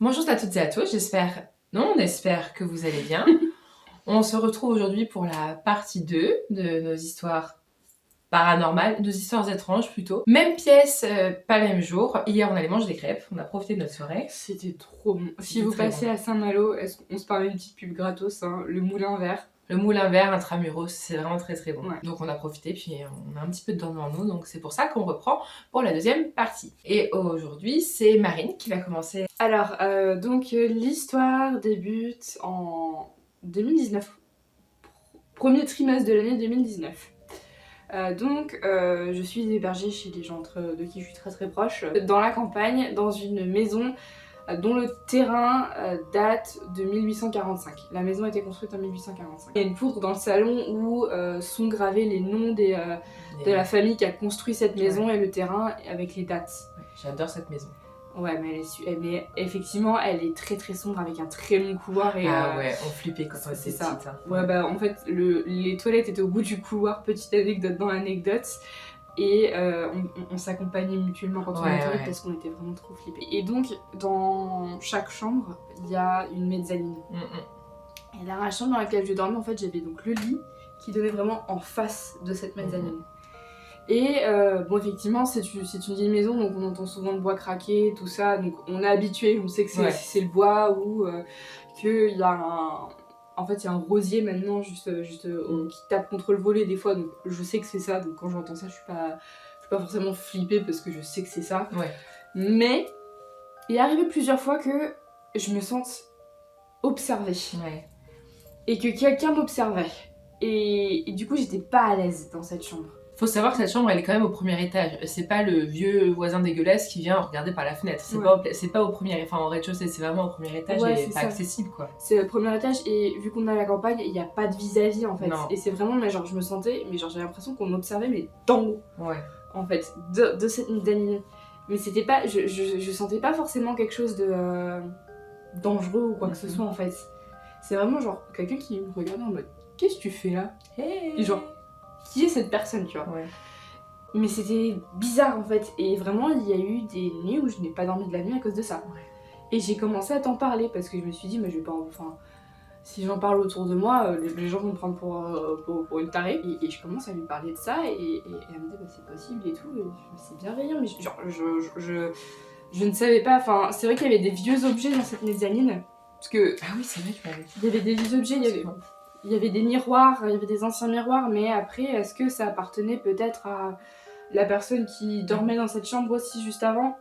Bonjour à toutes et à tous, on espère que vous allez bien. On se retrouve aujourd'hui pour la partie 2 de nos histoires paranormales, nos histoires étranges plutôt. Même pièce, pas le même jour. Hier, on allait manger des crêpes, on a profité de notre soirée. C'était trop bon. Si vous passez à Saint-Malo, on se permet une petite pub gratos, hein, le Moulin Vert. Le Moulin Vert intramuros, c'est vraiment très très bon. Ouais. Donc on a profité, puis on a un petit peu de temps devant nous, donc c'est pour ça qu'on reprend pour la deuxième partie. Et aujourd'hui, c'est Marine qui va commencer. Alors, l'histoire débute en 2019. Premier trimestre de l'année 2019. Je suis hébergée chez des gens de qui je suis très très proche, dans la campagne, dans une maison dont le terrain date de 1845. La maison a été construite en 1845. Il y a une poutre dans le salon où sont gravés les noms de la famille qui a construit cette maison et le terrain avec les dates. Ouais, j'adore cette maison. Ouais, mais effectivement, elle est très très sombre avec un très long couloir. Et, ouais, on flippait quand on était petite. Hein. Ouais, bah en fait, les toilettes étaient au bout du couloir, petite anecdote dans l'anecdote. Et on s'accompagnait mutuellement quand on était parce qu'on était vraiment trop flippés. Et donc, dans chaque chambre, il y a une mezzanine. Et dans la chambre dans laquelle je dormais, en fait, j'avais donc le lit qui donnait vraiment en face de cette mezzanine. Et bon, effectivement, c'est une vieille maison, donc on entend souvent le bois craquer, tout ça. Donc on est habitué, on sait que c'est le bois ou qu'il y a En fait, il y a un rosier maintenant qui tape contre le volet des fois, donc je sais que c'est ça. Donc quand j'entends ça, je suis pas forcément flippée parce que je sais que c'est ça. Ouais. Mais il est arrivé plusieurs fois que je me sente observée. Ouais. Et que quelqu'un m'observait. Et du coup, j'étais pas à l'aise dans cette chambre. Faut savoir que cette chambre, elle est quand même au premier étage. C'est pas le vieux voisin dégueulasse qui vient regarder par la fenêtre. C'est pas au premier, enfin au rez-de-chaussée, c'est vraiment au premier étage et pas accessible quoi. C'est le premier étage et vu qu'on est à la campagne, il n'y a pas de vis-à-vis en fait. Non. Et c'est vraiment, mais genre je me sentais, mais genre j'avais l'impression qu'on m'observait mais d'en haut. Ouais. En fait, de cette mezzanine. Mais c'était pas, je sentais pas forcément quelque chose de dangereux ou quoi que ce soit en fait. C'est vraiment genre quelqu'un qui me regardait en mode qu'est-ce que tu fais là? Hey. Et genre qui est cette personne, tu vois? Ouais. Mais c'était bizarre en fait, et vraiment il y a eu des nuits où je n'ai pas dormi de la nuit à cause de ça. Ouais. Et j'ai commencé à t'en parler parce que je me suis dit, mais je vais pas. Enfin, si j'en parle autour de moi, les gens vont me prendre pour une tarée. Et je commence à lui parler de ça, et elle me dit, bah c'est possible et tout, et c'est bienveillant, mais genre, je ne savais pas. Enfin, c'est vrai qu'il y avait des vieux objets dans cette mezzanine. Parce que. Ah oui, c'est vrai, tu m'avais dit. Il y avait des vieux objets, il y avait des miroirs, il y avait des anciens miroirs, mais après, est-ce que ça appartenait peut-être à la personne qui dormait dans cette chambre aussi juste avant,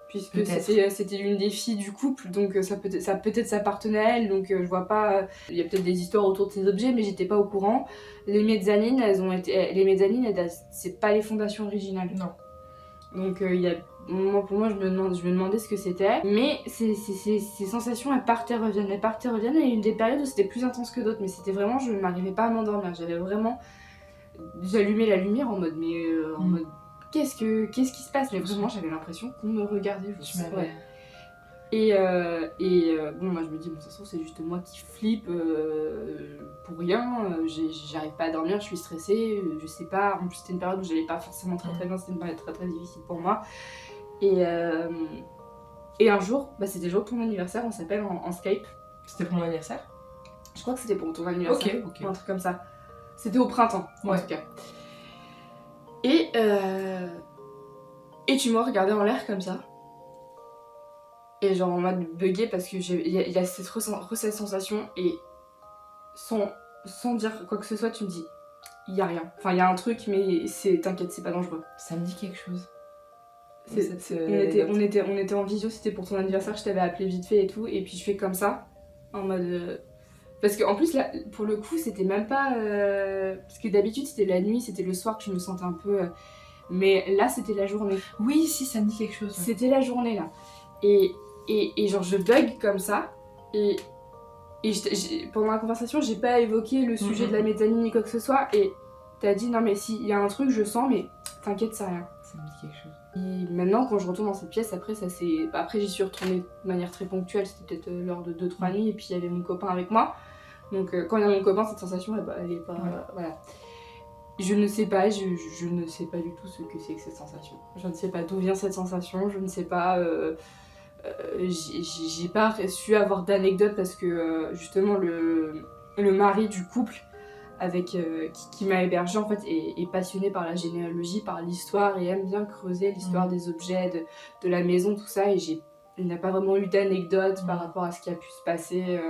puisque c'était l'une des filles du couple, donc ça peut-être s'appartenait à elle, donc je vois pas. Il y a peut-être des histoires autour de ces objets, mais j'étais pas au courant. Les mezzanines, c'est pas les fondations originales. Non. Donc pour moi, je me demandais ce que c'était. Mais ces sensations, elles partent et reviennent. Et il y a eu des périodes où c'était plus intense que d'autres, mais c'était vraiment, je n'arrivais pas à m'endormir. J'allumais la lumière en mode, en mode, qu'est-ce qui se passe? Mais vraiment, j'avais l'impression qu'on me regardait. Et bon, moi je me dis, bon, de toute façon, c'est juste moi qui flippe pour rien. J'arrive pas à dormir, je suis stressée, je sais pas. En plus, c'était une période où j'allais pas forcément très bien, c'était une période très difficile pour moi. Et un jour, bah, c'était le jour de ton anniversaire, on s'appelle en Skype. C'était pour mon anniversaire? Je crois que c'était pour ton anniversaire. Ok. Un truc comme ça. C'était au printemps, en tout cas. Et tu m'as regardé en l'air comme ça. Et genre en mode buggé parce que il y a cette sensation, et sans dire quoi que ce soit, tu me dis, il y a rien. Enfin, il y a un truc, mais t'inquiète, c'est pas dangereux. Ça me dit quelque chose. On était en visio, c'était pour ton anniversaire, je t'avais appelé vite fait et tout, et puis je fais comme ça, en mode... Parce qu'en plus, là, pour le coup, c'était même pas... Parce que d'habitude, c'était la nuit, c'était le soir que je me sentais un peu... Mais là, c'était la journée. Oui, si, ça me dit quelque chose. Ouais. C'était la journée, là. Et genre, je bug comme ça, et pendant la conversation, j'ai pas évoqué le sujet de la mezzanine ni quoi que ce soit, et t'as dit, non mais si, il y a un truc, je sens, mais t'inquiète, c'est rien. Ça me dit quelque chose. Et maintenant, quand je retourne dans cette pièce, après j'y suis retournée de manière très ponctuelle, c'était peut-être l'heure de 2-3 nuits, et puis il y avait mon copain avec moi. Donc quand il y a mon copain, cette sensation, elle est pas... Voilà. Je ne sais pas, je ne sais pas du tout ce que c'est que cette sensation. Je ne sais pas d'où vient cette sensation, je ne sais pas... j'ai pas su avoir d'anecdotes parce que justement le mari du couple avec qui m'a hébergée en fait est passionné par la généalogie, par l'histoire et aime bien creuser l'histoire des objets, de la maison, tout ça, et il n'a pas vraiment eu d'anecdotes par rapport à ce qui a pu se passer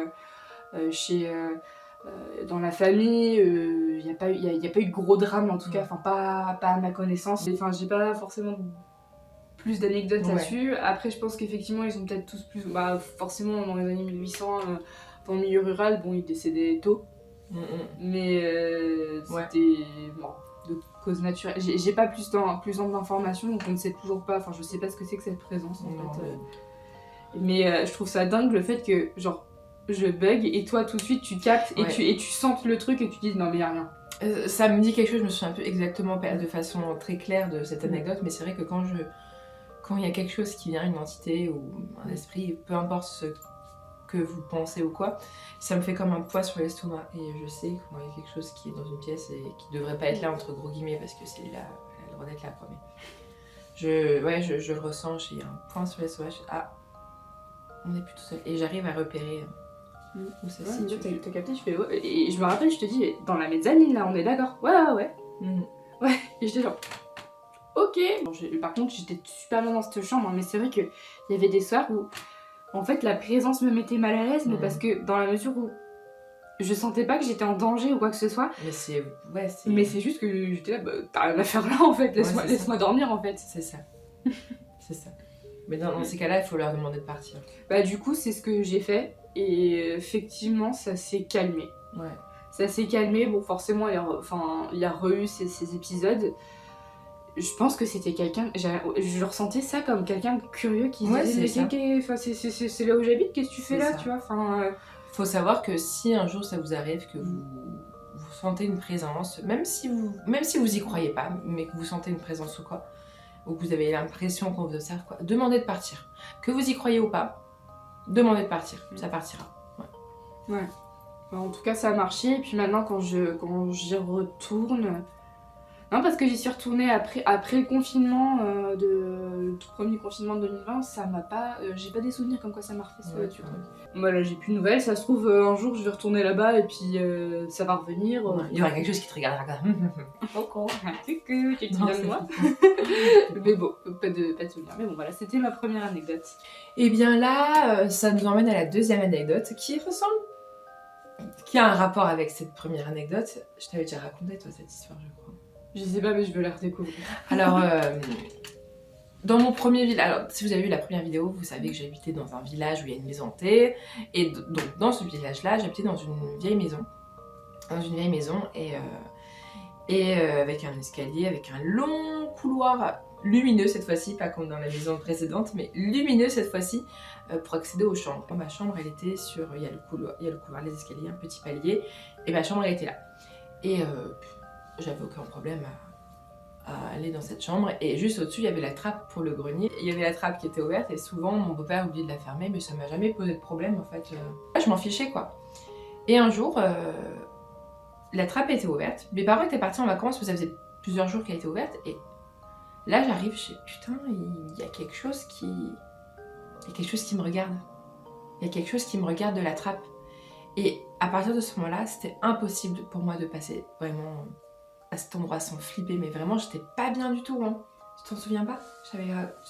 dans la famille. Il n'y a pas eu de gros drame en tout cas, enfin pas à ma connaissance. Enfin j'ai pas forcément plus d'anecdotes là-dessus. Après, je pense qu'effectivement, ils ont peut-être tous plus. Bah, forcément, dans les années 1800, dans le milieu rural, bon, ils décédaient tôt. Mais c'était. Bon, de cause naturelle. J'ai pas plus d'informations, donc on ne sait toujours pas. Enfin, je sais pas ce que c'est que cette présence en fait. Mais je trouve ça dingue le fait que, genre, je bug et toi tout de suite tu captes et tu sentes le truc et tu dis non, mais y'a rien. Ça me dit quelque chose, je me souviens un peu exactement de façon très claire de cette anecdote, mais c'est vrai que quand il y a quelque chose qui vient, une entité ou un esprit, peu importe ce que vous pensez ou quoi, ça me fait comme un poids sur l'estomac. Et je sais que quand il y a quelque chose qui est dans une pièce et qui devrait pas être là, entre gros guillemets, parce que c'est là, elle a le droit d'être là, quoi. Mais je le ressens, j'ai un point sur l'estomac, ah, on n'est plus tout seul. Et j'arrive à repérer où ça se situe. T'as capté, je fais ouais. Et je me rappelle, je te dis, dans la mezzanine là, on est d'accord. Ouais. Ouais, et j'étais genre. Ok. Bon, par contre, j'étais super bien dans cette chambre, hein, mais c'est vrai qu'il y avait des soirs où, en fait, la présence me mettait mal à l'aise, mais parce que dans la mesure où je sentais pas que j'étais en danger ou quoi que ce soit. Mais c'est juste que j'étais là, bah, t'as rien à faire là en fait, laisse-moi dormir en fait. C'est ça. C'est ça. Mais dans ces cas-là, il faut leur demander de partir. Bah, du coup, c'est ce que j'ai fait, et effectivement, ça s'est calmé. Ouais. Ça s'est calmé, bon, forcément, il y a re-eu ces épisodes. Je pense que c'était quelqu'un. Je ressentais ça comme quelqu'un de curieux qui disait c'est là où j'habite, qu'est-ce que tu fais là, tu vois. Faut savoir que si un jour ça vous arrive, que vous sentez une présence, même si vous y croyez pas, mais que vous sentez une présence ou quoi, ou que vous avez l'impression qu'on vous observe, quoi, demandez de partir. Que vous y croyez ou pas, demandez de partir, ça partira. Ouais. En tout cas, ça a marché, et puis maintenant, quand j'y retourne. Non, parce que j'y suis retournée après le confinement, le tout premier confinement de 2020, ça m'a pas. J'ai pas des souvenirs comme quoi ça m'a refait ce truc. Voilà, j'ai plus de nouvelles, ça se trouve, un jour je vais retourner là-bas et puis ça va revenir. Il y aura quelque chose qui te regardera comme Coucou, tu te souviens de moi. Mais bon, pas de souvenirs. Mais bon, voilà, c'était ma première anecdote. Et bien là, ça nous emmène à la deuxième anecdote qui a un rapport avec cette première anecdote. Je t'avais déjà raconté, toi, cette histoire, je crois. Je sais pas, mais je veux la redécouvrir. Alors, dans mon premier village, alors si vous avez vu la première vidéo, vous savez que j'habitais dans un village où il y a une maison hantée. Et donc, dans ce village-là, j'habitais dans une vieille maison. Et avec un escalier, avec un long couloir lumineux cette fois-ci, pas comme dans la maison précédente, mais lumineux cette fois-ci, pour accéder aux chambres. Ma chambre, elle était sur... Il y a le couloir, les escaliers, un petit palier, et ma chambre, elle était là. Et j'avais aucun problème à aller dans cette chambre, et juste au-dessus, il y avait la trappe pour le grenier. Il y avait la trappe qui était ouverte, et souvent, mon beau-père oubliait de la fermer, mais ça m'a jamais posé de problème, en fait. Je m'en fichais, quoi. Et un jour... la trappe était ouverte, mes parents étaient partis en vacances, ça faisait plusieurs jours qu'elle était ouverte, et là j'arrive, je sais, putain, il y a quelque chose qui me regarde. Il y a quelque chose qui me regarde de la trappe. Et à partir de ce moment-là, c'était impossible pour moi de passer vraiment à cet endroit sans flipper, mais vraiment, j'étais pas bien du tout, hein. Tu t'en souviens pas? Tu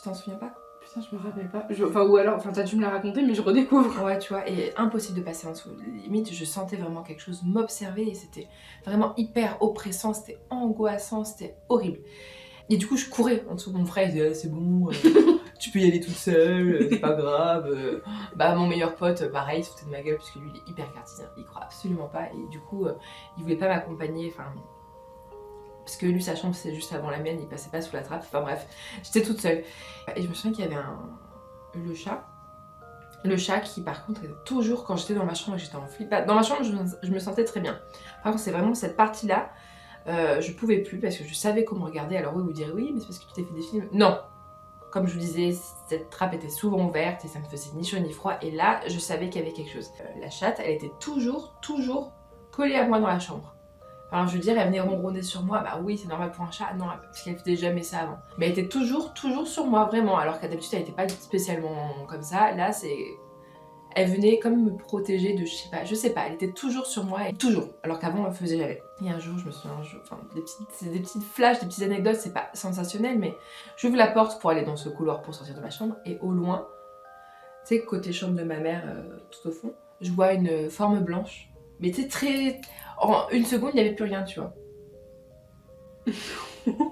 t'en souviens pas? Putain, je me rappelle pas. Ou alors, t'as dû me la raconter, mais je redécouvre. Ouais, tu vois, et impossible de passer en dessous. Limite, je sentais vraiment quelque chose m'observer, et c'était vraiment hyper oppressant, c'était angoissant, c'était horrible. Et du coup, je courais en dessous de mon frère, il disait, c'est bon, tu peux y aller toute seule, c'est pas grave. Bah, mon meilleur pote, pareil, il se foutait de ma gueule, parce que lui, il est hyper cartésien, il croit absolument pas, et du coup, il voulait pas m'accompagner, enfin... Parce que lui, sa chambre, c'est juste avant la mienne, il passait pas sous la trappe, enfin bref, j'étais toute seule. Et je me souviens qu'il y avait le chat qui, par contre, était toujours, quand j'étais dans ma chambre et que j'étais en flip, dans ma chambre, je me sentais très bien. Par contre, c'est vraiment cette partie-là, je pouvais plus parce que je savais qu'on me regardait. Alors oui, vous direz, oui, mais c'est parce que tu t'es fait des films. Non! Comme je vous disais, cette trappe était souvent ouverte et ça me faisait ni chaud ni froid. Et là, je savais qu'il y avait quelque chose. La chatte, elle était toujours collée à moi dans la chambre. Enfin, je veux dire, elle venait ronronner sur moi, bah oui, c'est normal pour un chat, non, parce qu'elle faisait jamais ça avant. Mais elle était toujours sur moi, vraiment, alors qu'à d'habitude, elle était pas spécialement comme ça. Là, elle venait comme me protéger de, je sais pas, elle était toujours sur moi, et toujours, alors qu'avant, elle faisait jamais. Et un jour, je me souviens, enfin, c'est des petites flashs, des petites anecdotes, c'est pas sensationnel, mais j'ouvre la porte pour aller dans ce couloir pour sortir de ma chambre, et au loin, tu sais, côté chambre de ma mère, tout au fond, je vois une forme blanche. Mais tu sais, très... En une seconde, il n'y avait plus rien, tu vois.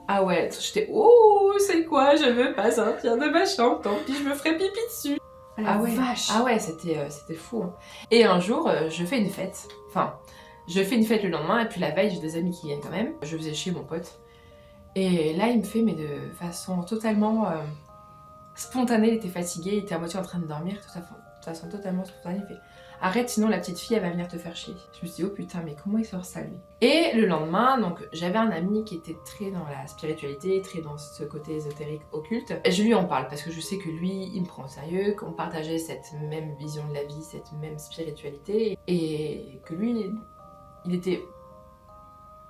Ah ouais, j'étais, oh, c'est quoi, je veux pas sortir de ma chambre, tant pis, je me ferai pipi dessus. Ah ouais, vache. Ah ouais, c'était fou. Hein. Et un jour, je fais une fête. Enfin, je fais une fête le lendemain, et puis la veille, j'ai des amis qui viennent quand même. Je faisais chez mon pote. Et là, il me fait, mais de façon totalement spontanée, il était fatigué, il était à moitié en train de dormir, de façon totalement spontanée, il fait « Arrête, sinon la petite fille, elle va venir te faire chier. » Je me suis dit « Oh putain, mais comment il sort ça, lui ?» Et le lendemain, donc, j'avais un ami qui était très dans la spiritualité, très dans ce côté ésotérique, occulte. Et je lui en parle, parce que je sais que lui, il me prend au sérieux, qu'on partageait cette même vision de la vie, cette même spiritualité, et que lui,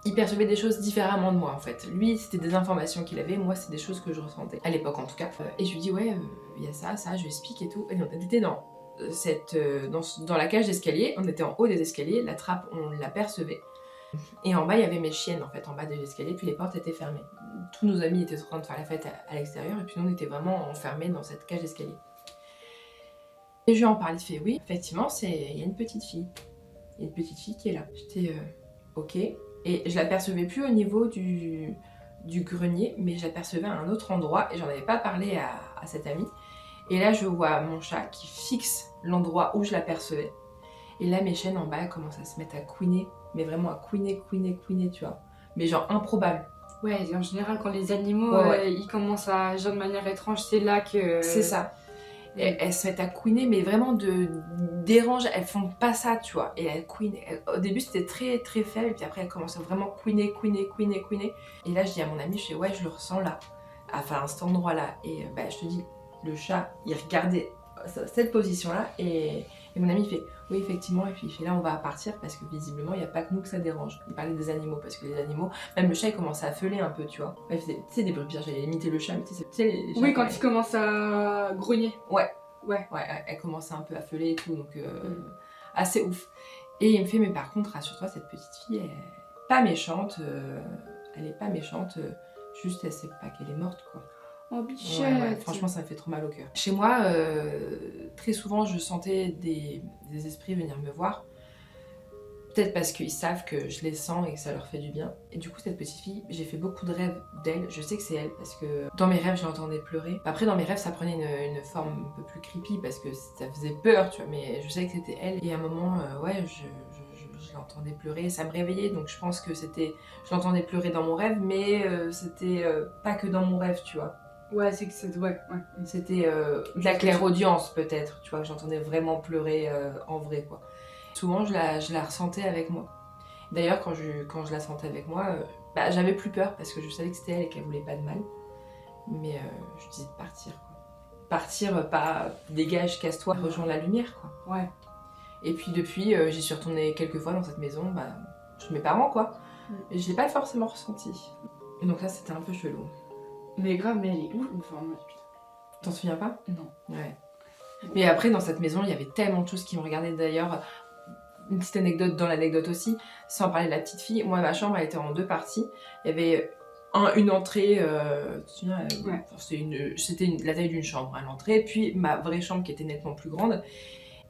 il percevait des choses différemment de moi en fait. Lui, c'était des informations qu'il avait, moi, c'est des choses que je ressentais, à l'époque en tout cas. Et je lui dis, ouais, il y a ça, je lui explique et tout. Et on était dans la cage d'escalier, on était en haut des escaliers, la trappe, on l'apercevait. Et en bas, il y avait mes chiennes en fait, en bas de l'escalier, puis les portes étaient fermées. Tous nos amis étaient en train de faire la fête à l'extérieur, et puis nous, on était vraiment enfermés dans cette cage d'escalier. Et je lui en parle, il fait, oui, effectivement, il y a une petite fille. Il y a une petite fille qui est là. J'étais, ok. Et je l'apercevais plus au niveau du grenier, mais je l'apercevais à un autre endroit, et j'en avais pas parlé à cette amie. Et là, je vois mon chat qui fixe l'endroit où je l'apercevais. Et là, mes chiennes en bas commencent à se mettre à couiner, mais vraiment à couiner, tu vois. Mais genre improbable. Ouais, en général, quand les animaux, ils commencent à agir de manière étrange, c'est là que... C'est ça. Elles se mettent à couiner, mais vraiment de dérange, elles font pas ça, tu vois. Et elles couinent. Au début, c'était très très faible, et puis après, elles commencent à vraiment couiner. Et là, je dis à mon ami, je fais, ouais, je le ressens là, enfin, à cet endroit-là. Et je te dis, le chat, il regardait cette position-là, et mon ami fait, oui, effectivement, et puis il fait, là, on va partir, parce que visiblement, il n'y a pas que nous que ça dérange. Il parlait des animaux, parce que les animaux, même le chat, il commence à feuler un peu, tu vois. Il faisait, tu sais, des bruits bizarres, j'allais imiter le chat, mais tu sais, les chats, oui, quand il commence à grogner. Ouais, elle commençait un peu à feuler et tout, donc assez ouf. Et il me fait, mais par contre, rassure-toi, cette petite fille, elle est pas méchante, juste elle sait pas qu'elle est morte, quoi. Oh, bichette. Ouais, franchement, ça me fait trop mal au cœur. Chez moi, très souvent, je sentais des esprits venir me voir. Peut-être parce qu'ils savent que je les sens et que ça leur fait du bien. Et du coup, cette petite fille, j'ai fait beaucoup de rêves d'elle. Je sais que c'est elle parce que dans mes rêves, je l'entendais pleurer. Après, dans mes rêves, ça prenait une forme un peu plus creepy parce que ça faisait peur, tu vois. Mais je savais que c'était elle. Et à un moment, je l'entendais pleurer. Ça me réveillait, donc je pense que c'était... Je l'entendais pleurer dans mon rêve, mais c'était pas que dans mon rêve, tu vois. Ouais, c'est que c'est... Ouais. C'était de la clairaudience, peut-être, tu vois, que j'entendais vraiment pleurer en vrai, quoi. Souvent, je la ressentais avec moi. D'ailleurs, quand je la sentais avec moi, j'avais plus peur parce que je savais que c'était elle et qu'elle voulait pas de mal. Mais je disais de partir, quoi. Partir, pas dégage, casse-toi, rejoins la lumière, quoi. Ouais. Et puis depuis, j'y suis retournée quelques fois dans cette maison, chez mes parents, quoi. Et je l'ai pas forcément ressenti. Et donc là, c'était un peu chelou. Mais grave, mais elle est ouf, une forme. T'en souviens pas? Non. Ouais. Mais après, dans cette maison, il y avait tellement de choses qui me regardaient. D'ailleurs, une petite anecdote dans l'anecdote aussi, sans parler de la petite fille. Moi, ma chambre, elle était en 2 parties. Il y avait une entrée, c'était la taille d'une chambre, hein, l'entrée, puis ma vraie chambre qui était nettement plus grande.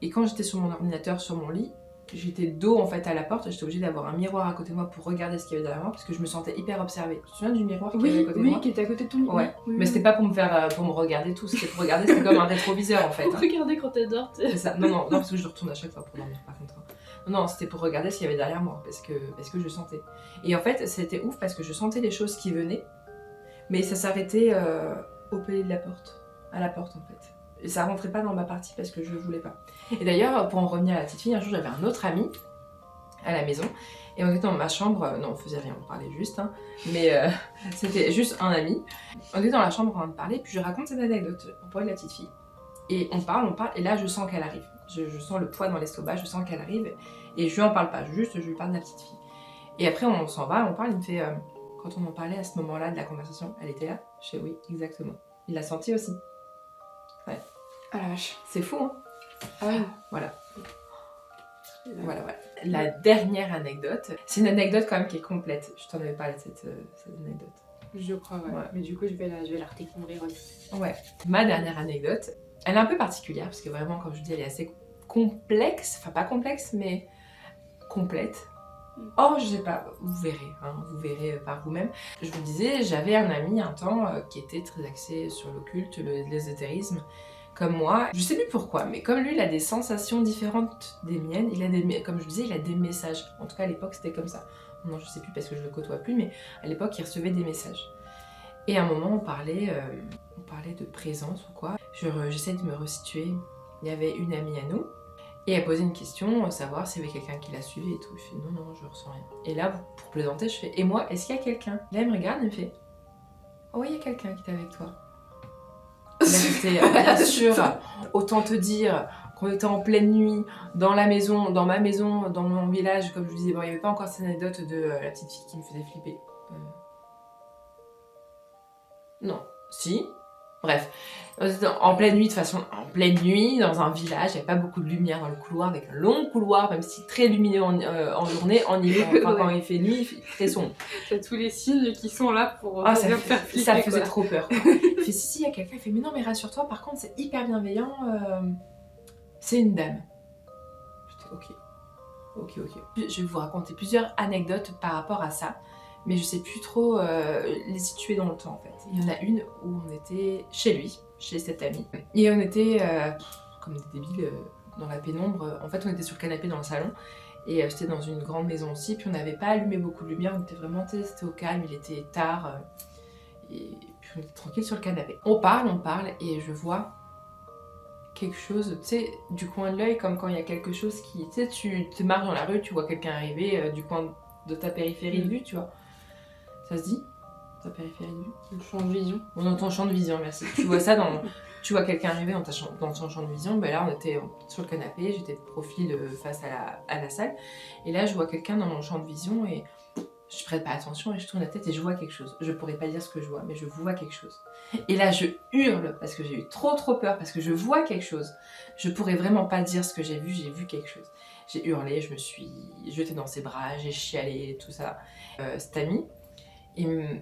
Et quand j'étais sur mon ordinateur, sur mon lit, j'étais dos en fait à la porte et j'étais obligée d'avoir un miroir à côté de moi pour regarder ce qu'il y avait derrière moi parce que je me sentais hyper observée. Tu te souviens du miroir qui avait à côté de moi? Oui, qui était à côté de ton lit. Ouais. Mais c'était pas pour me regarder tout, c'était pour regarder, c'était comme un rétroviseur en fait. Pour regarder quand t'es dors. C'est ça. Non, parce que je retourne à chaque fois pour dormir par contre. Non, c'était pour regarder ce qu'il y avait derrière moi parce que je sentais. Et en fait, c'était ouf parce que je sentais les choses qui venaient, mais ça s'arrêtait au palier de la porte, à la porte en fait. Et ça rentrait pas dans ma partie parce que je voulais pas. Et d'ailleurs, pour en revenir à la petite fille, un jour j'avais un autre ami à la maison et on était dans ma chambre, non on faisait rien, on parlait juste, hein, mais c'était juste un ami. On était dans la chambre en train de parler, puis je raconte cette anecdote pour parler de la petite fille. Et on parle, et là je sens qu'elle arrive. Je sens le poids dans l'estomac, je sens qu'elle arrive et je lui en parle pas, juste je lui parle de la petite fille. Et après, on s'en va, on parle, il me fait... quand on en parlait à ce moment-là de la conversation, elle était là? Je fais oui, exactement. Il l'a senti aussi. Ouais. Ah la vache. C'est fou, hein? Ah oui. Voilà. Voilà. La dernière anecdote, c'est une anecdote quand même qui est complète. Je t'en avais parlé de cette anecdote. Je crois, ouais. Mais du coup, je vais la redécouvrir aussi. Ouais. Ma dernière anecdote, elle est un peu particulière, parce que vraiment, comme je dis, elle est assez complexe. Enfin, pas complexe, mais complète. Oh, je sais pas, vous verrez par vous-même. Je vous disais, j'avais un ami un temps qui était très axé sur l'occulte, l'ésotérisme, comme moi. Je sais plus pourquoi, mais comme lui, il a des sensations différentes des miennes, comme je disais, il a des messages. En tout cas, à l'époque, c'était comme ça. Non, je sais plus parce que je le côtoie plus, mais à l'époque, il recevait des messages. Et à un moment, on parlait de présence ou quoi. J'essaie de me resituer. Il y avait une amie à nous, et elle posait une question, savoir s'il y avait quelqu'un qui la suivait et tout. Je fais non, je ressens rien. Et là, pour plaisanter, je fais et moi, est-ce qu'il y a quelqu'un? Là, elle me regarde et me fait oh, il y a quelqu'un qui est avec toi. Là, j'étais bien sûr, autant te dire qu'on était en pleine nuit, dans ma maison, dans mon village, comme je vous disais, bon, il n'y avait pas encore cette anecdote de la petite fille qui me faisait flipper. Non, si. Bref, en pleine nuit, de toute façon, en pleine nuit, dans un village, il n'y avait pas beaucoup de lumière dans le couloir, avec un long couloir, même si très lumineux en journée, en hiver, enfin, quand il fait nuit, il fait très sombre. T'as tous les signes qui sont là pour bien faire flipper. Ça faisait trop peur. Il fait si, il y a quelqu'un, il fait mais non, mais rassure-toi, par contre, c'est hyper bienveillant, c'est une dame. J'étais ok. Je vais vous raconter plusieurs anecdotes par rapport à ça. Mais je sais plus trop les situer dans le temps en fait. Il y en a une où on était chez lui, chez cet ami, et on était comme des débiles dans la pénombre. En fait, on était sur le canapé dans le salon, et c'était dans une grande maison aussi, puis on n'avait pas allumé beaucoup de lumière, on était vraiment, c'était au calme, il était tard, et puis on était tranquille sur le canapé. On parle, et je vois quelque chose, tu sais, du coin de l'œil, comme quand il y a quelque chose qui, tu sais, tu te marches dans la rue, tu vois quelqu'un arriver du coin de ta périphérie de vue, tu vois. Ça se dit? Ta périphérie de vue? Le champ de vision. Dans ton champ de vision, merci. Tu vois ça tu vois quelqu'un arriver dans ton champ de vision, ben là on était sur le canapé, j'étais de profil face à la salle, et là je vois quelqu'un dans mon champ de vision et je prête pas attention et je tourne la tête et je vois quelque chose. Je pourrais pas dire ce que je vois, mais je vois quelque chose. Et là je hurle parce que j'ai eu trop peur, parce que je vois quelque chose. Je pourrais vraiment pas dire ce que j'ai vu quelque chose. J'ai hurlé, je me suis jetée dans ses bras, j'ai chialé, tout ça. Cet ami,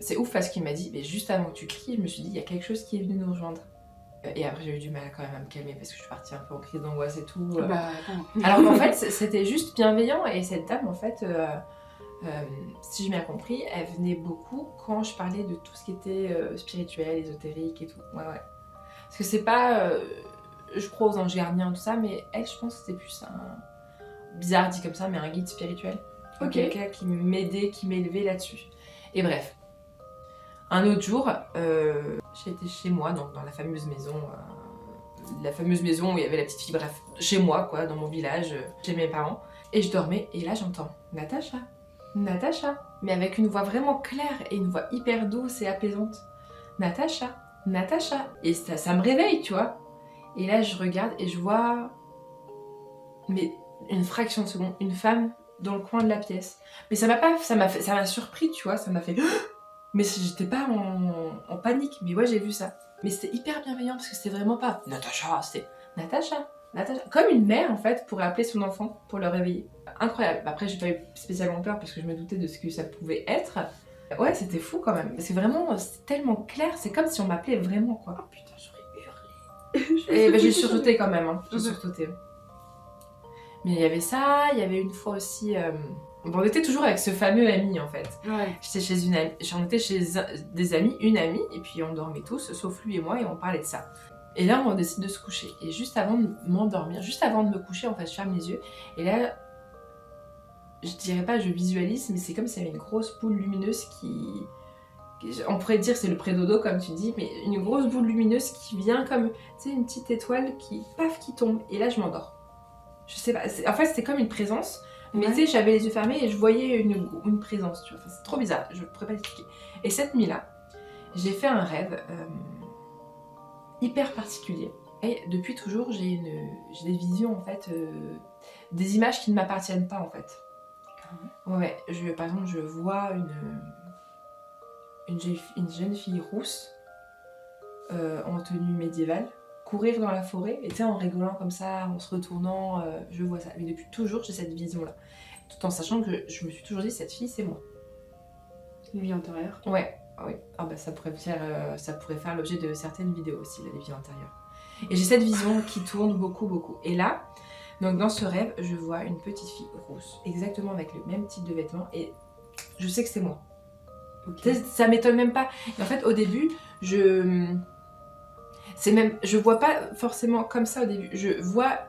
c'est ouf parce qu'il m'a dit, mais juste avant que tu cries, je me suis dit, il y a quelque chose qui est venu nous rejoindre. Et après, j'ai eu du mal quand même à me calmer parce que je suis partie un peu en crise d'angoisse et tout. Bah, alors qu'en fait, c'était juste bienveillant, et cette dame, en fait, si j'ai bien compris, elle venait beaucoup quand je parlais de tout ce qui était spirituel, ésotérique et tout. Ouais. Parce que c'est pas, je crois aux anges gardiens, tout ça, mais elle, je pense que c'était plus bizarre dit comme ça, mais un guide spirituel. Ok. Quelqu'un qui m'aidait, qui m'élevait là-dessus. Et bref. Un autre jour, j'étais chez moi, donc dans la fameuse maison où il y avait la petite fille, bref, chez moi, quoi, dans mon village, chez mes parents. Et je dormais, et là j'entends Natacha, mais avec une voix vraiment claire et une voix hyper douce et apaisante. Natacha. Et ça me réveille, tu vois. Et là je regarde et je vois, mais une fraction de seconde, une femme dans le coin de la pièce. Mais ça m'a surpris, tu vois, ça m'a fait... Mais j'étais pas en panique, mais ouais, j'ai vu ça. Mais c'était hyper bienveillant parce que c'était vraiment pas Natacha, c'était Natacha. Comme une mère en fait pourrait appeler son enfant pour le réveiller. Incroyable. Après, j'ai pas eu spécialement peur parce que je me doutais de ce que ça pouvait être. Ouais, c'était fou quand même. C'est vraiment, c'est tellement clair, c'est comme si on m'appelait vraiment quoi. Oh putain, j'aurais hurlé. Et bah, j'ai sursauté quand même, hein. J'ai sursauté. Mais il y avait ça, il y avait une fois aussi. Bon, on était toujours avec ce fameux ami en fait. Ouais. J'en étais chez des amis, une amie, et puis on dormait tous, sauf lui et moi, et on parlait de ça. Et là, on décide de se coucher. Et juste avant de m'endormir, juste avant de me coucher, en fait, je ferme les yeux. Et là, je dirais pas je visualise, mais c'est comme s'il y avait une grosse boule lumineuse qui... On pourrait dire c'est le pré-dodo, comme tu dis, mais une grosse boule lumineuse qui vient comme, tu sais, une petite étoile qui, paf, qui tombe. Et là, je m'endors. Je sais pas, en fait, c'était comme une présence. Mais tu sais, j'avais les yeux fermés et je voyais une présence, tu vois. Enfin, c'est trop bizarre, je pourrais pas l'expliquer. Et cette nuit-là, j'ai fait un rêve hyper particulier. Et depuis toujours, j'ai des visions, en fait, des images qui ne m'appartiennent pas, en fait. Ouais, par exemple, je vois une jeune fille rousse en tenue médiévale courir dans la forêt, et tu sais, en rigolant comme ça, en se retournant, je vois ça. Mais depuis toujours, j'ai cette vision-là. Tout en sachant que je me suis toujours dit, cette fille, c'est moi. Une vie intérieure. Ouais, oui. Ah bah ça pourrait faire l'objet de certaines vidéos aussi, la vie intérieure. Et j'ai cette vision qui tourne beaucoup, beaucoup. Et là, donc dans ce rêve, je vois une petite fille rousse, exactement avec le même type de vêtements, et je sais que c'est moi. Okay. Ça m'étonne même pas. Et en fait, au début, je vois pas forcément comme ça au début. Je vois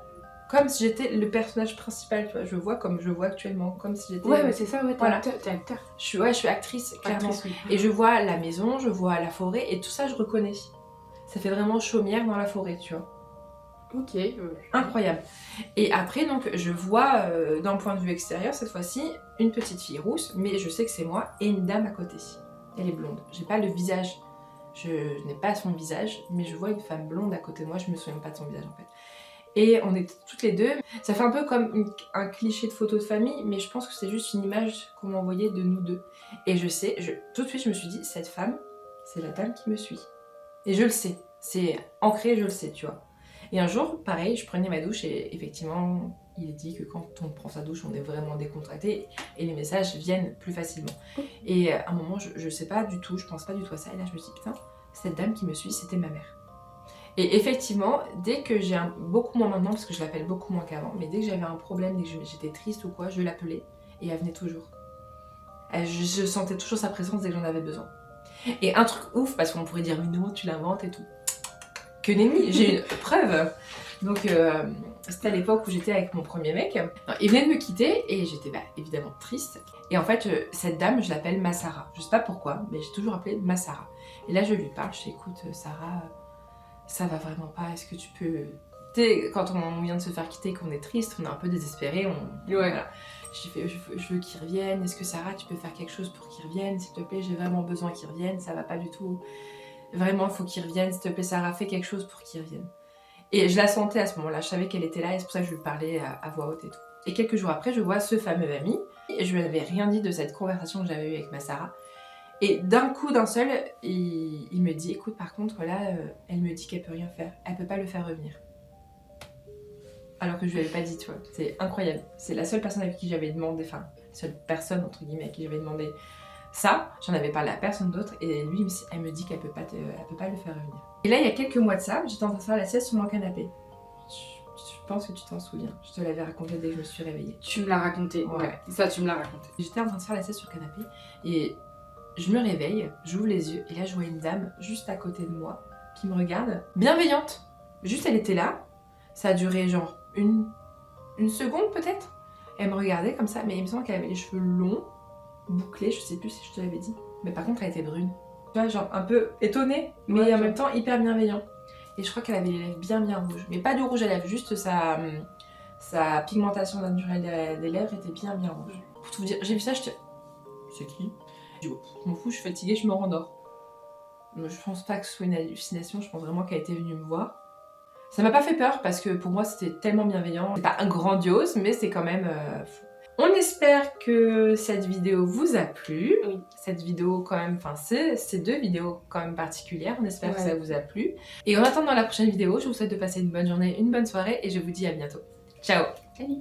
comme si j'étais le personnage principal, tu vois. Je vois comme je vois actuellement, comme si j'étais... Ouais, c'est ça, ouais, t'es voilà. acteur. Je suis actrice, clairement. Actrice, oui. Et je vois la maison, je vois la forêt, et tout ça, je reconnais. Ça fait vraiment chaumière dans la forêt, tu vois. Ok. Incroyable. Et après, donc, je vois, d'un point de vue extérieur, cette fois-ci, une petite fille rousse, mais je sais que c'est moi, et une dame à côté. Elle est blonde. J'ai pas le visage, je n'ai pas son visage, mais je vois une femme blonde à côté de moi, je me souviens pas de son visage, en fait. Et on est toutes les deux. Ça fait un peu comme un cliché de photo de famille, mais je pense que c'est juste une image qu'on m'a envoyée de nous deux. Et je sais, tout de suite, je me suis dit, cette femme, c'est la dame qui me suit. Et je le sais, c'est ancré, je le sais, tu vois. Et un jour, pareil, je prenais ma douche et effectivement, il est dit que quand on prend sa douche, on est vraiment décontracté et les messages viennent plus facilement. Et à un moment, je sais pas du tout, je pense pas du tout à ça. Et là, je me dis, putain, cette dame qui me suit, c'était ma mère. Et effectivement, dès que j'ai beaucoup moins maintenant, parce que je l'appelle beaucoup moins qu'avant, mais dès que j'avais un problème, dès que j'étais triste ou quoi, je l'appelais et elle venait toujours. Je sentais toujours sa présence dès que j'en avais besoin. Et un truc ouf, parce qu'on pourrait dire, mais non, tu l'inventes et tout. Que nenni, j'ai une preuve. Donc, c'était à l'époque où j'étais avec mon premier mec. Non, il venait de me quitter et j'étais évidemment triste. Et en fait, cette dame, je l'appelle Massara. Je sais pas pourquoi, mais j'ai toujours appelé Massara. Et là, je lui parle, je dis, écoute, Sarah, ça va vraiment pas, est-ce que tu peux... Tu sais, quand on vient de se faire quitter, qu'on est triste, on est un peu désespéré, Ouais. Voilà. Je veux qu'il revienne, est-ce que Sarah, tu peux faire quelque chose pour qu'il revienne, s'il te plaît, j'ai vraiment besoin qu'il revienne, ça va pas du tout. Vraiment, il faut qu'il revienne, s'il te plaît, Sarah, fais quelque chose pour qu'il revienne. Et je la sentais à ce moment-là, je savais qu'elle était là, et c'est pour ça que je lui parlais à voix haute et tout. Et quelques jours après, je vois ce fameux ami, et je lui avais rien dit de cette conversation que j'avais eue avec ma Sarah. Et d'un coup, d'un seul, il me dit, écoute, par contre, là, elle me dit qu'elle peut rien faire. Elle peut pas le faire revenir. Alors que je lui avais pas dit, tu vois. C'est incroyable. C'est la seule personne avec qui j'avais demandé, enfin, seule personne, entre guillemets, à qui j'avais demandé ça. J'en avais parlé à personne d'autre. Et lui, elle me dit qu'elle peut pas le faire revenir. Et là, il y a quelques mois de ça, j'étais en train de faire la sieste sur mon canapé. Je pense que tu t'en souviens. Je te l'avais raconté dès que je me suis réveillée. Tu me l'as raconté, ouais. Ça, tu me l'as raconté. J'étais en train de faire la sieste sur le canapé. Et... je me réveille, j'ouvre les yeux et là je vois une dame juste à côté de moi qui me regarde, bienveillante. Juste elle était là, ça a duré genre une seconde peut-être. Elle me regardait comme ça, mais il me semble qu'elle avait les cheveux longs, bouclés, je sais plus si je te l'avais dit. Mais par contre elle était brune. Tu vois, genre un peu étonnée, mais ouais, en même temps hyper bienveillant. Et je crois qu'elle avait les lèvres bien rouges. Mais pas du rouge à lèvres, juste sa pigmentation naturelle des lèvres était bien rouge. Pour tout vous dire, j'ai vu ça, je te... c'est qui ? Je m'en fous, je suis fatiguée, je me rendors. Je pense pas que ce soit une hallucination, je pense vraiment qu'elle était venue me voir. Ça m'a pas fait peur parce que pour moi c'était tellement bienveillant. C'est pas un grandiose, mais c'est quand même fou. On espère que cette vidéo vous a plu. Oui. Cette vidéo quand même, enfin ces deux vidéos quand même particulières, on espère que ça vous a plu. Et en attendant la prochaine vidéo, je vous souhaite de passer une bonne journée, une bonne soirée et je vous dis à bientôt. Ciao. Salut.